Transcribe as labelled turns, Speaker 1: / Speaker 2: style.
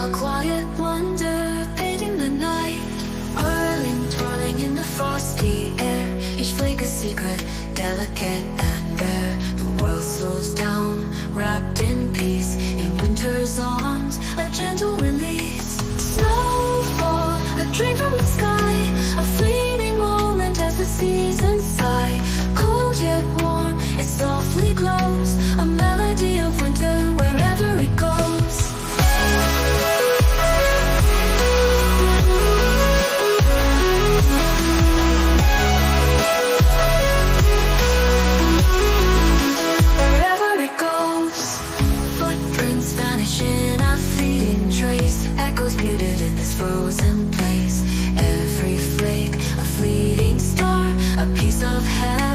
Speaker 1: a quiet wonder painting the night, whirling, twirling in the frosty air. Each flake a secret, delicate and bare. The world slows down, wrapped in peace. In winter's arms, a gentle release. Snowfall, a dream from the sky, a fleeting moment as the seasons sigh. Cold yet warm, it softly glows, a melody of winter wherever it goes. Wherever it goes, footprints vanish in a fleeting trace. Echoes muted in this frozen place. Every flake, a fleeting star, a piece of heaven.